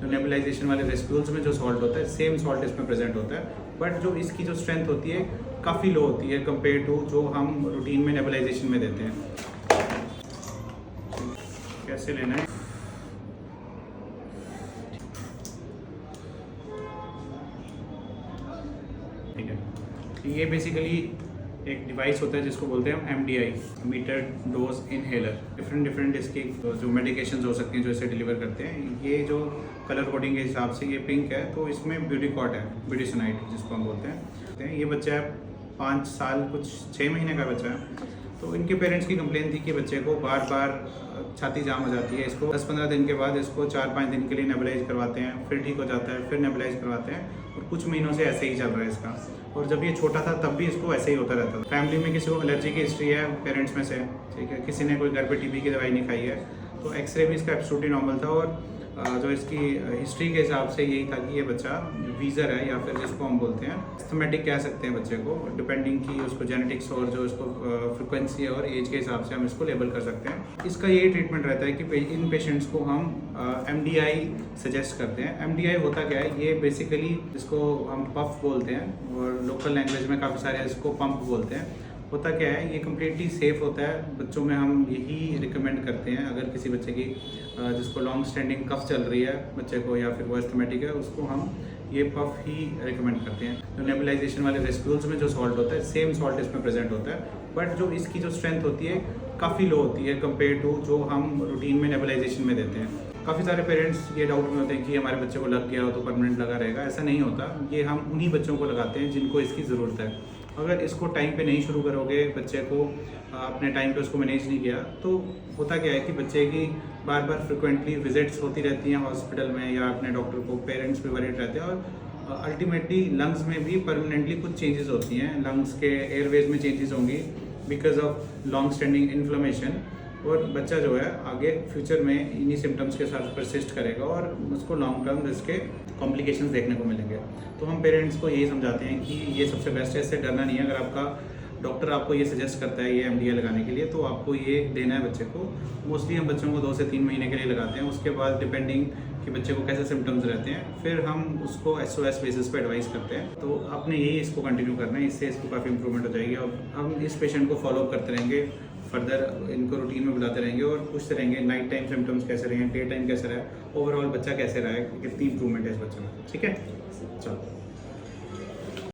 तो नेबुलाइजेशन वाले रेस्पिड्यूल्स में जो सॉल्ट होता है सेम सॉल्ट इसमें प्रेजेंट होता है, बट जो इसकी जो स्ट्रेंथ होती है काफ़ी लो होती है कंपेयर टू जो हम रूटीन में नेबुलाइजेशन में देते हैं। कैसे लेना है, ठीक है। ये बेसिकली एक डिवाइस होता है जिसको बोलते हैं हम MDI, meter dose inhaler. Different इसकी जो मेडिकेशंस हो सकती हैं जो इसे डिलीवर करते हैं। ये जो कलर कोडिंग के हिसाब से ये पिंक है, तो इसमें ब्यूटीकॉट है, ब्यूटिसनाइड जिसको हम बोलते हैं। ये बच्चा है 5 साल कुछ 6 महीने का बच्चा है। तो इनके पेरेंट्स की कंप्लेन थी कि बच्चे को बार बार छाती जाम हो जाती है। इसको 10-15 दिन के बाद इसको 4-5 दिन के लिए नेबुलाइज करवाते हैं, फिर ठीक हो जाता है, फिर नेबुलाइज करवाते हैं, और कुछ महीनों से ऐसे ही चल रहा है इसका। और जब ये छोटा था तब भी इसको ऐसे ही होता रहता था। फैमिली में किसी को एलर्जी की हिस्ट्री है पेरेंट्स में से, ठीक है, किसी ने कोई घर पे TB की दवाई नहीं खाई है, तो एक्सरे भी इसका एब्सोल्युटली नॉर्मल था। और जो इसकी हिस्ट्री के हिसाब से यही था कि ये बच्चा वीज़र है, या फिर जिसको हम बोलते हैं एस्थमेटिक कह सकते हैं बच्चे को, डिपेंडिंग की उसको जेनेटिक्स और जो इसको फ्रिक्वेंसी है और एज के हिसाब से हम इसको लेबल कर सकते हैं। इसका ये ट्रीटमेंट रहता है कि इन पेशेंट्स को हम MDI सजेस्ट करते हैं। MDI होता क्या है, ये बेसिकली जिसको हम पफ बोलते हैं, और लोकल लैंग्वेज में काफ़ी सारे इसको पंप बोलते हैं। होता क्या है, ये कम्प्लीटली सेफ़ होता है। बच्चों में हम यही रिकमेंड करते हैं, अगर किसी बच्चे की जिसको लॉन्ग स्टैंडिंग कफ चल रही है बच्चे को, या फिर वो एस्थमेटिक है, उसको हम ये पफ ही रिकमेंड करते हैं। जो नेबुलाइजेशन वाले रेस्पिड्यूल्स में जो सॉल्ट होता है सेम सॉल्ट इसमें प्रेजेंट होता है, बट जो इसकी जो स्ट्रेंथ होती है काफ़ी लो होती है कंपेयर टू जो हम रूटीन में नेबुलाइजेशन में देते हैं। काफ़ी सारे पेरेंट्स ये डाउट में होते हैं कि हमारे बच्चे को लग गया हो तो परमानेंट लगा रहेगा। ऐसा नहीं होता। ये हम उन्हीं बच्चों को लगाते हैं जिनको इसकी ज़रूरत है। अगर इसको टाइम पे नहीं शुरू करोगे, बच्चे को अपने टाइम पे उसको मैनेज नहीं किया, तो होता क्या है कि बच्चे की बार बार फ्रिक्वेंटली विजिट्स होती रहती हैं हॉस्पिटल में या अपने डॉक्टर को। पेरेंट्स भी वरीड रहते हैं, और अल्टीमेटली लंग्स में भी परमानेंटली कुछ चेंजेस होती हैं। लंग्स के एयरवेज में चेंजेस होंगी because of long standing inflammation, और बच्चा जो है आगे फ्यूचर में इन्हीं सिम्टम्स के साथ परसिस्ट करेगा, और उसको लॉन्ग टर्म इसके कॉम्प्लिकेशंस देखने को मिलेंगे। तो हम पेरेंट्स को यही समझाते हैं कि ये सबसे बेस्ट है, इससे डरना नहीं है। अगर आपका डॉक्टर आपको ये सजेस्ट करता है ये MDI लगाने के लिए, तो आपको ये देना है बच्चे को। मोस्टली हम बच्चों को 2 से 3 महीने के लिए लगाते हैं। उसके बाद डिपेंडिंग कि बच्चे को कैसे सिम्टम्स रहते हैं, फिर हम उसको SOS बेसिस पे एडवाइस करते हैं। तो आपने यही इसको कंटिन्यू करना है, इससे इसको काफ़ी इंप्रूवमेंट हो जाएगी। और हम इस पेशेंट को फॉलो करते रहेंगे, फर्दर इनको रूटीन में बुलाते रहेंगे और पूछते रहेंगे नाइट टाइम सिम्टम्स कैसे रहे हैं, डे टाइम कैसे रहा है, ओवरऑल बच्चा कैसे रहा है, कितनी इंप्रूवमेंट है इस बच्चे में। ठीक है, चलो।